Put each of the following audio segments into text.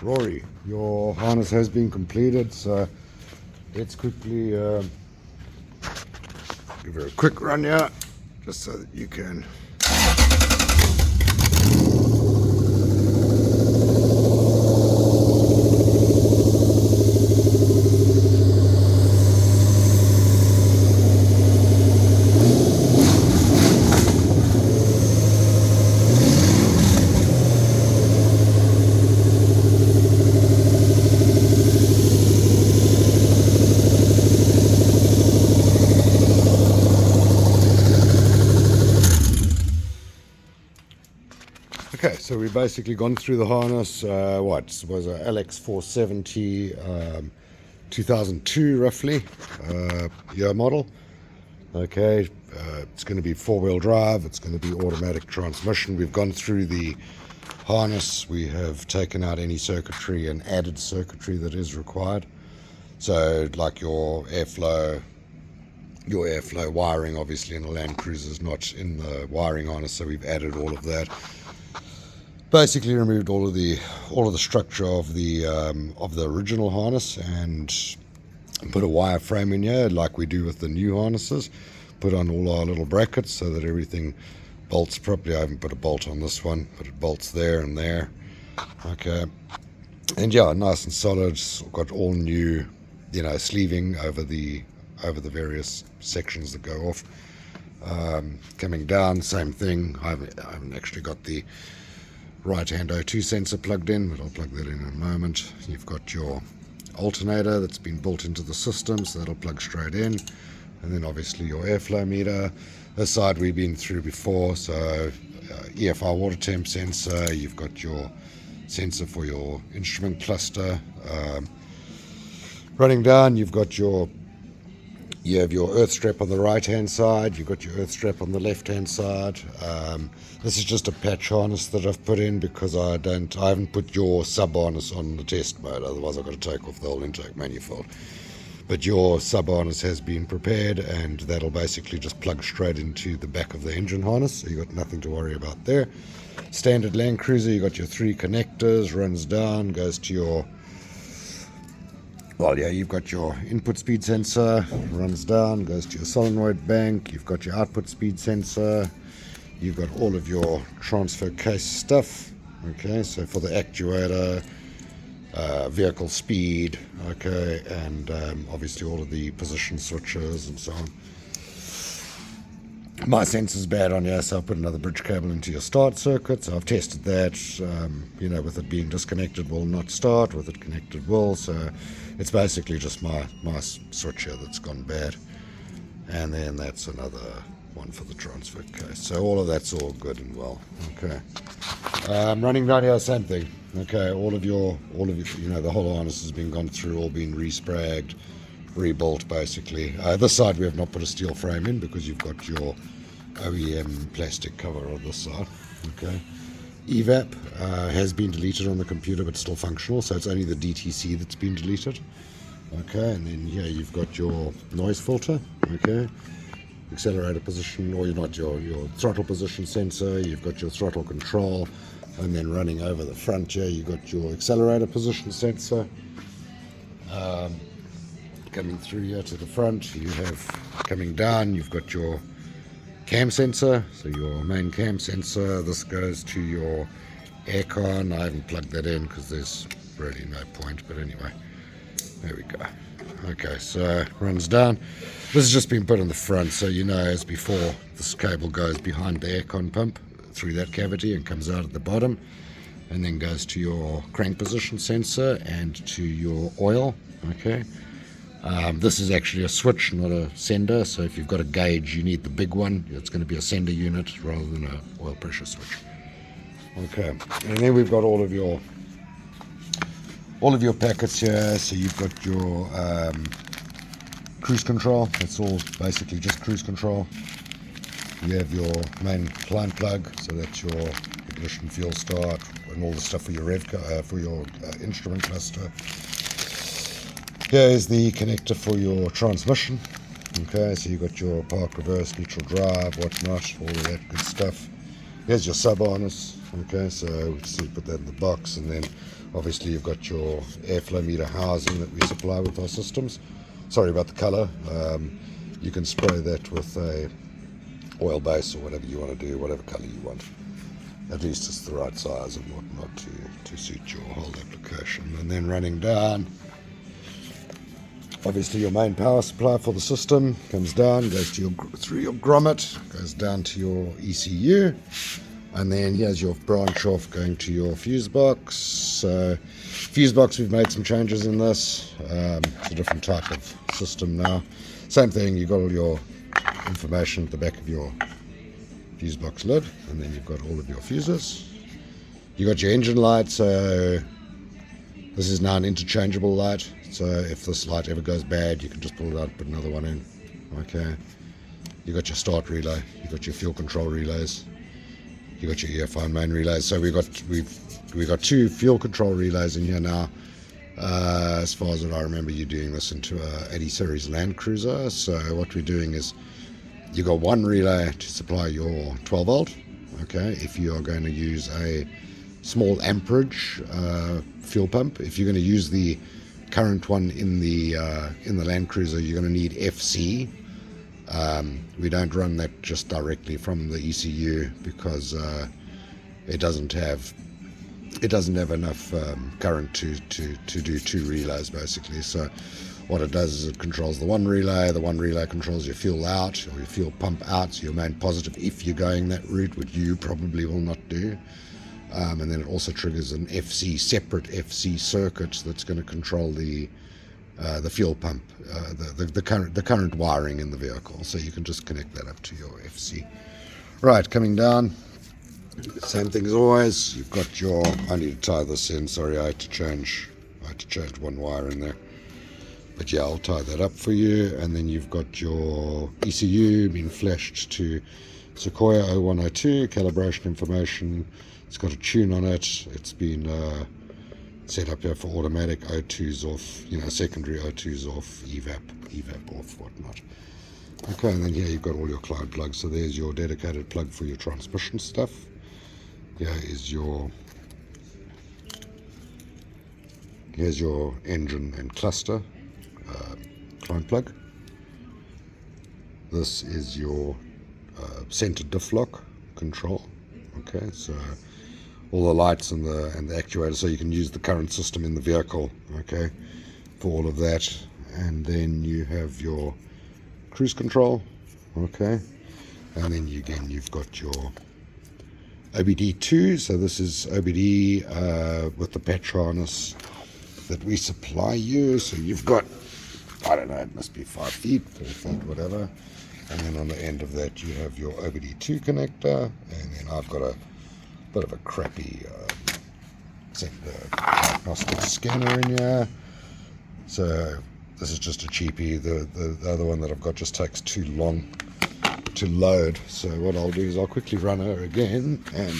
Rory, your harness has been completed, so let's quickly give her a quick run here, just so that you can. Okay, so we've basically gone through the harness. What was a LX 470 2002 roughly year model. Okay, it's going to be four-wheel drive. It's going to be automatic transmission. We've gone through the harness. We have taken out any circuitry and added circuitry that is required. So like your airflow wiring, obviously in the Land Cruiser is not in the wiring harness, so we've added all of that. Basically removed all of the structure of the original harness and put a wire frame in here like we do with the new harnesses. Put on all our little brackets so that everything bolts properly. I haven't put a bolt on this one, but it bolts there and there. Okay, and yeah, nice and solid. Got all new, sleeving over the various sections that go off. Coming down, same thing. I haven't actually got the right-hand O2 sensor plugged in, but I'll plug that in a moment. You've got your alternator that's been built into the system, so that'll plug straight in. And then obviously your airflow meter. This side we've been through before, so EFI water temp sensor. You've got your sensor for your instrument cluster. Running down, you have your earth strap on the right hand side, you've got your earth strap on the left hand side. This is just a patch harness that I've put in because I haven't put your sub harness on the test mode, otherwise I've got to take off the whole intake manifold. But your sub harness has been prepared, and that'll basically just plug straight into the back of the engine harness, so you've got nothing to worry about there. Standard Land Cruiser, you've got your three connectors, runs down, goes to your you've got your input speed sensor, runs down, goes to your solenoid bank. You've got your output speed sensor. You've got all of your transfer case stuff. Okay, so for the actuator, vehicle speed, okay, and obviously all of the position switches and so on. My sensor's bad on here, so I'll put another bridge cable into your start circuit. So I've tested that, with it being disconnected will not start, with it connected will. So it's basically just my switch here that's gone bad. And then that's another one for the transfer case. So all of that's all good and well. Okay. Running down here, same thing. Okay, all of your, the whole harness has been gone through, all been respragged, rebuilt basically. This side we have not put a steel frame in because you've got your OEM plastic cover on this side. Okay, evap has been deleted on the computer but still functional, so it's only the DTC that's been deleted. Okay, and then here you've got your noise filter. Okay, accelerator position, or your throttle position sensor. You've got your throttle control, and then running over the front here you've got your accelerator position sensor. Coming through here to the front, you have coming down, you've got your cam sensor, so your main cam sensor. This goes to your aircon. I haven't plugged that in because there's really no point, but anyway, there we go. Okay, so runs down. This has just been put in the front, so as before, this cable goes behind the aircon pump through that cavity and comes out at the bottom, and then goes to your crank position sensor and to your oil. Okay. This is actually a switch, not a sender, so if you've got a gauge you need the big one. It's going to be a sender unit rather than an oil pressure switch. Okay, and then we've got all of your packets here. So you've got your cruise control. That's all basically just cruise control. You have your main line plug, so that's your ignition, fuel start, and all the stuff for your instrument cluster. Here is the connector for your transmission. Okay, so you've got your park, reverse, neutral drive, whatnot, all of that good stuff. Here's your sub harness. Okay, so we just need to put that in the box, and then Obviously you've got your airflow meter housing that we supply with our systems. Sorry about the color. You can spray that with a oil base or whatever you want to do, whatever color you want. At least it's the right size and whatnot to suit your whole application. And then running down, obviously your main power supply for the system comes down, goes to through your grommet, goes down to your ECU, and then here's your branch off going to your fuse box. So fuse box, we've made some changes in this. It's a different type of system now. Same thing, you've got all your information at the back of your fuse box lid, and then you've got all of your fuses. You've got your engine light, so this is now an interchangeable light. So if this light ever goes bad, you can just pull it out and put another one in. Okay. You got your start relay. You got your fuel control relays. You got your EFI main relays. So we've got 2 fuel control relays in here now. As far as I remember, you're doing this into a 80 series Land Cruiser. So what we're doing is you got 1 relay to supply your 12 volt. Okay. If you are going to use a small amperage fuel pump, if you're going to use the current one in the Land Cruiser, you're going to need FC. We don't run that just directly from the ECU because it doesn't have enough current to do 2 relays basically. So what it does is it controls the 1 relay. The 1 relay controls your fuel out or your fuel pump out, so your main positive if you're going that route, which you probably will not do. And then it also triggers an separate FC circuit that's going to control the fuel pump, the current wiring in the vehicle. So you can just connect that up to your FC. Right, coming down, same thing as always. You've got your. I need to tie this in. Sorry, I had to change 1 wire in there. But yeah, I'll tie that up for you. And then you've got your ECU being flashed to Sequoia 0102 calibration information. It's got a tune on it. It's been set up here for automatic O2s off, secondary O2s off, evap off, whatnot. Okay, and then here you've got all your cloud plugs. So there's your dedicated plug for your transmission stuff. Here's your engine and cluster client plug. This is your center diff lock control. Okay, so all the lights and the actuator, so you can use the current system in the vehicle, okay, for all of that. And then you have your cruise control, okay, and then you've got your OBD2. So this is OBD with the patch harness that we supply you. So you've got, I don't know, it must be 5 feet, 4 feet, whatever. And then on the end of that you have your OBD2 connector, and then I've got a bit of a crappy diagnostic scanner in here. So this is just a cheapie. The other one that I've got just takes too long to load. So what I'll do is I'll quickly run her again, and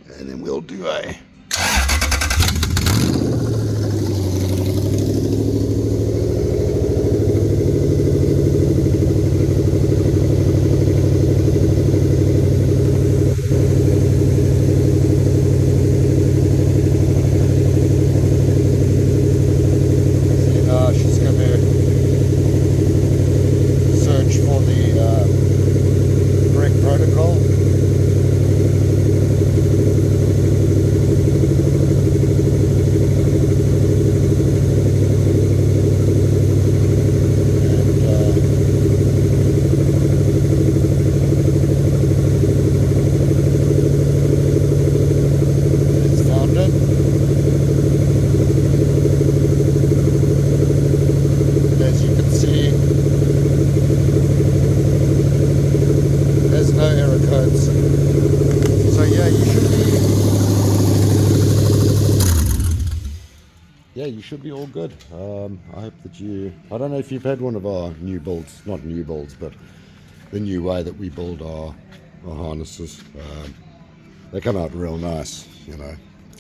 then we'll do a you should be all good. I hope that I don't know if you've had one of our new builds, not new builds, but the new way that we build our harnesses. They come out real nice,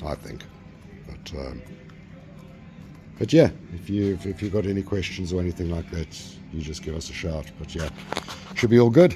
I think. But yeah, if you've got any questions or anything like that, you just give us a shout. But yeah, should be all good.